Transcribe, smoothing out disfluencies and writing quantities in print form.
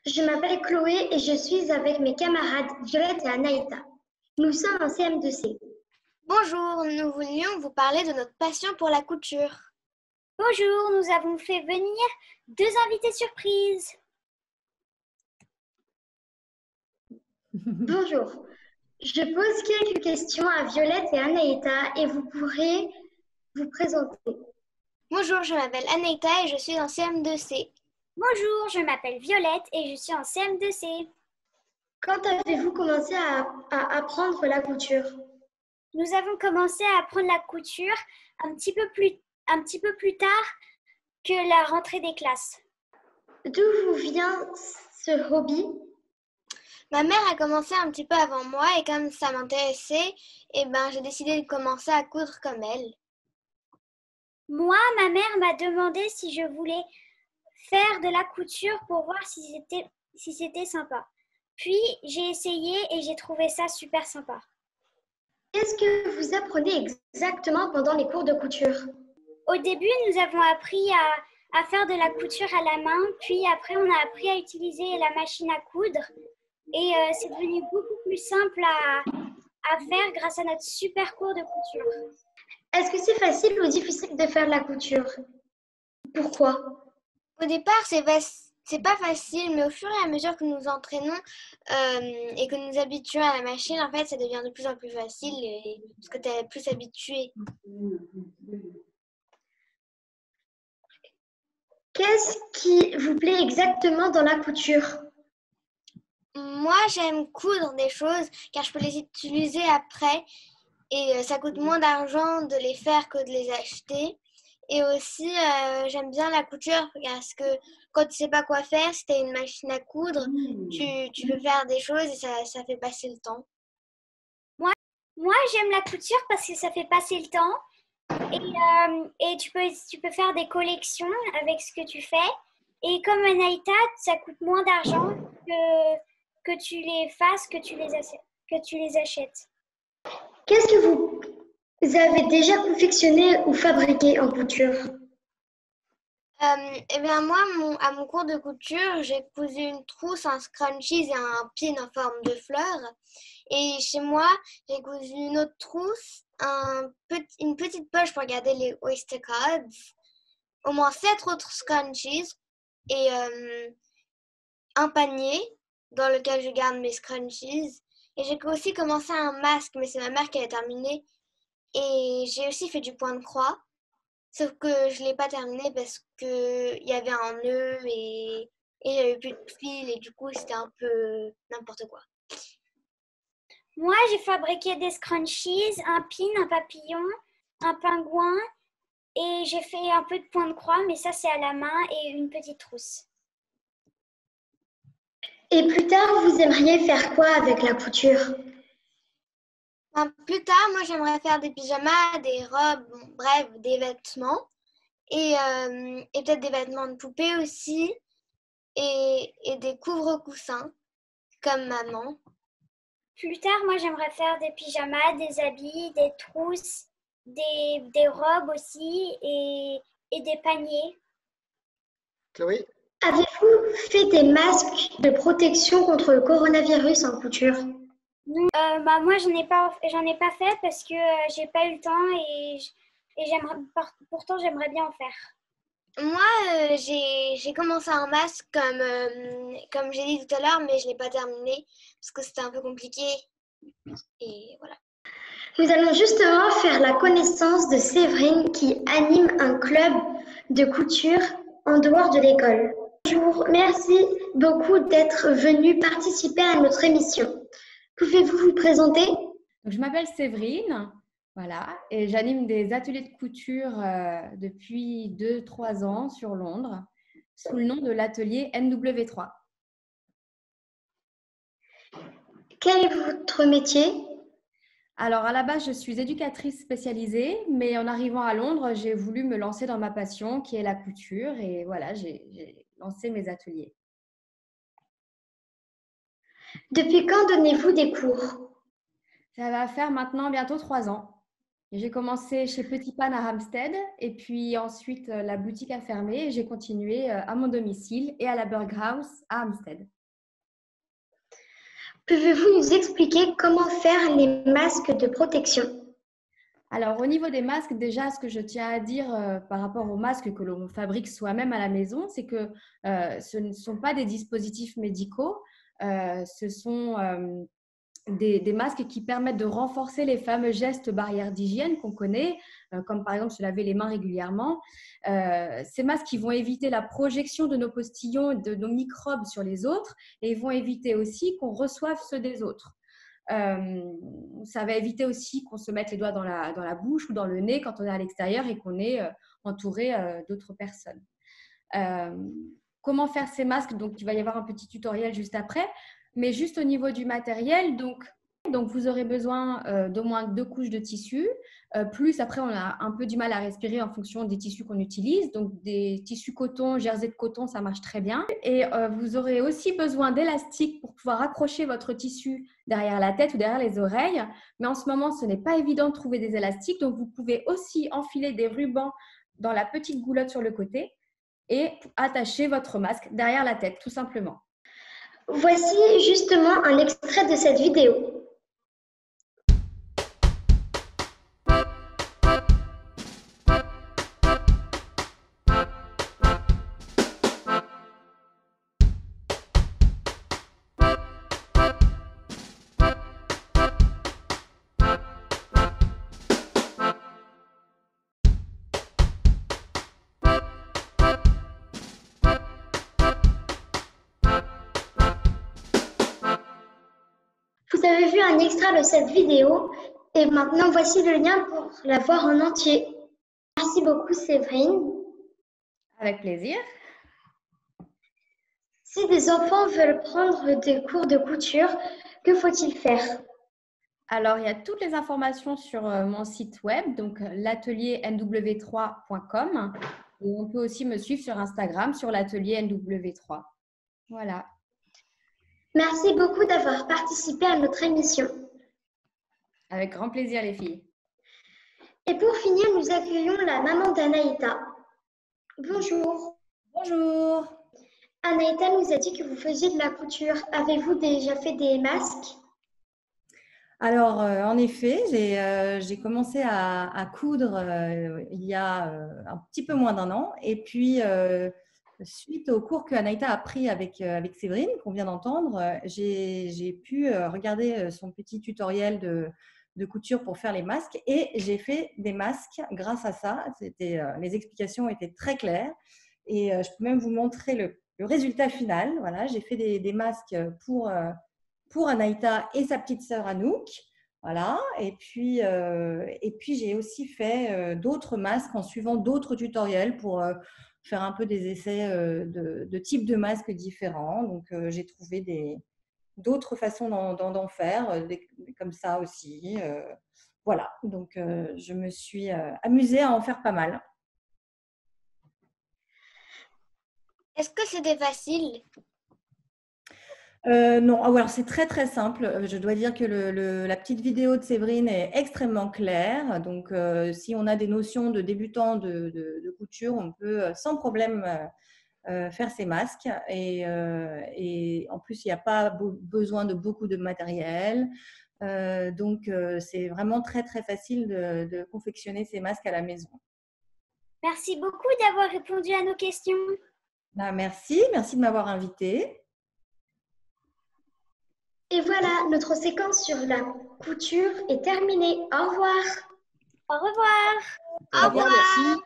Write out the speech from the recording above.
Je m'appelle Chloé et je suis avec mes camarades Violette et Anaïta. Nous sommes en CM2C. Bonjour, nous voulions vous parler de notre passion pour la couture. Bonjour, nous avons fait venir 2 invités surprises. Bonjour. Je pose quelques questions à Violette et Anaïta et vous pourrez vous présenter. Bonjour, je m'appelle Anaïta et je suis en CM2C. Bonjour, je m'appelle Violette et je suis en CM2C. Quand avez-vous commencé à apprendre la couture? Nous avons commencé à apprendre la couture un petit peu plus tard que la rentrée des classes. D'où vous vient ce hobby? Ma mère a commencé un petit peu avant moi et comme ça m'intéressait, j'ai décidé de commencer à coudre comme elle. Moi, ma mère m'a demandé si je voulais faire de la couture pour voir si c'était sympa. Puis, j'ai essayé et j'ai trouvé ça super sympa. Qu'est-ce que vous apprenez exactement pendant les cours de couture? Au début, nous avons appris à faire de la couture à la main, puis après, on a appris à utiliser la machine à coudre. Et c'est devenu beaucoup plus simple à faire grâce à notre super cours de couture. Est-ce que c'est facile ou difficile de faire de la couture? Pourquoi? Au départ, c'est pas facile, mais au fur et à mesure que nous entraînons et que nous habituons à la machine, en fait, ça devient de plus en plus facile parce que tu es plus habitué. Qu'est-ce qui vous plaît exactement dans la couture? Moi, j'aime coudre des choses car je peux les utiliser après et ça coûte moins d'argent de les faire que de les acheter. Et aussi, j'aime bien la couture parce que quand tu sais pas quoi faire, si tu as une machine à coudre, tu peux faire des choses et ça fait passer le temps. Moi, j'aime la couture parce que ça fait passer le temps et tu peux faire des collections avec ce que tu fais. Et comme Anaïta, ça coûte moins d'argent que tu les fasses, que tu les achètes. Qu'est-ce que vous avez déjà confectionné ou fabriqué en couture? Moi, à mon cours de couture, j'ai cousu une trousse, un scrunchies et un pin en forme de fleur. Et chez moi, j'ai cousu une autre trousse, une petite poche pour garder les Oyster cards, au moins 7 autres scrunchies et un panier dans lequel je garde mes scrunchies. Et j'ai aussi commencé un masque, mais c'est ma mère qui a terminé. Et j'ai aussi fait du point de croix. Sauf que je ne l'ai pas terminé parce qu'il y avait un nœud et j'avais plus de fil et du coup c'était un peu n'importe quoi. Moi, j'ai fabriqué des scrunchies, un pin, un papillon, un pingouin et j'ai fait un peu de point de croix, mais ça c'est à la main et une petite trousse. Et plus tard, vous aimeriez faire quoi avec la couture? Plus tard, moi j'aimerais faire des pyjamas, des robes, bref, des vêtements et peut-être des vêtements de poupée aussi et des couvre-coussins comme maman. Plus tard, moi j'aimerais faire des pyjamas, des habits, des trousses, des robes aussi et des paniers. Chloé? Avez-vous fait des masques de protection contre le coronavirus en couture? Moi j'en ai pas fait parce que j'ai pas eu le temps et pourtant j'aimerais bien en faire. Moi, j'ai commencé un masque comme j'ai dit tout à l'heure, mais je ne l'ai pas terminé parce que c'était un peu compliqué. Et voilà. Nous allons justement faire la connaissance de Séverine qui anime un club de couture en dehors de l'école. Bonjour, merci beaucoup d'être venu participer à notre émission. Pouvez-vous vous présenter? Donc, je m'appelle Séverine, voilà, et j'anime des ateliers de couture depuis 2-3 ans sur Londres, sous le nom de l'atelier NW3. Quel est votre métier? Alors, à la base, je suis éducatrice spécialisée, mais en arrivant à Londres, j'ai voulu me lancer dans ma passion qui est la couture, et voilà, j'ai lancé mes ateliers. Depuis quand donnez-vous des cours? Ça va faire maintenant bientôt 3 ans. J'ai commencé chez Petit Pan à Hampstead et puis ensuite la boutique a fermé et j'ai continué à mon domicile et à la Burghouse à Hampstead. Pouvez-vous nous expliquer comment faire les masques de protection? Alors, au niveau des masques, déjà, ce que je tiens à dire par rapport aux masques que l'on fabrique soi-même à la maison, c'est que ce ne sont pas des dispositifs médicaux, ce sont des masques qui permettent de renforcer les fameux gestes barrières d'hygiène qu'on connaît, comme par exemple se laver les mains régulièrement. Ces masques qui vont éviter la projection de nos postillons et de nos microbes sur les autres et ils vont éviter aussi qu'on reçoive ceux des autres. Ça va éviter aussi qu'on se mette les doigts dans la bouche ou dans le nez quand on est à l'extérieur et qu'on est entouré d'autres personnes. Comment faire ces masques? Donc, il va y avoir un petit tutoriel juste après. Mais juste au niveau du matériel, donc vous aurez besoin d'au moins 2 couches de tissu. Plus après, on a un peu du mal à respirer en fonction des tissus qu'on utilise. Donc, des tissus coton, jersey de coton, ça marche très bien. Et vous aurez aussi besoin d'élastiques pour pouvoir accrocher votre tissu derrière la tête ou derrière les oreilles. Mais en ce moment, ce n'est pas évident de trouver des élastiques. Donc, vous pouvez aussi enfiler des rubans dans la petite goulotte sur le côté et attacher votre masque derrière la tête, tout simplement. Voici justement un extrait de cette vidéo. Vous avez vu un extrait de cette vidéo et maintenant voici le lien pour la voir en entier. Merci beaucoup Séverine. Avec plaisir. Si des enfants veulent prendre des cours de couture, que faut-il faire? Alors, il y a toutes les informations sur mon site web, donc l'atelier nw3.com. Et on peut aussi me suivre sur Instagram sur l'atelier NW3. Voilà. Merci beaucoup d'avoir participé à notre émission. Avec grand plaisir, les filles. Et pour finir, nous accueillons la maman d'Anaïta. Bonjour. Bonjour. Anaïta nous a dit que vous faisiez de la couture. Avez-vous déjà fait des masques? Alors, en effet, j'ai commencé à coudre il y a un petit peu moins d'1 an. Et puis, suite au cours que Anaïta a pris avec Séverine, qu'on vient d'entendre, j'ai pu regarder son petit tutoriel de couture pour faire les masques. Et j'ai fait des masques grâce à ça. Les explications étaient très claires. Et je peux même vous montrer le résultat final. Voilà, j'ai fait des masques pour Anaïta et sa petite sœur Anouk. Voilà. Et puis j'ai aussi fait d'autres masques en suivant d'autres tutoriels pour faire un peu des essais de types de masques différents. Donc, j'ai trouvé d'autres façons d'en faire, comme ça aussi. Voilà. Donc, je me suis amusée à en faire pas mal. Est-ce que c'était facile? Non, alors c'est très très simple. Je dois dire que la petite vidéo de Séverine est extrêmement claire. Donc, si on a des notions de débutants de couture, on peut sans problème faire ces masques. Et en plus, il n'y a pas besoin de beaucoup de matériel. Donc, c'est vraiment très très facile de confectionner ces masques à la maison. Merci beaucoup d'avoir répondu à nos questions. Ben, merci de m'avoir invitée. Et voilà, notre séquence sur la couture est terminée. Au revoir. Au revoir. Au revoir. Merci.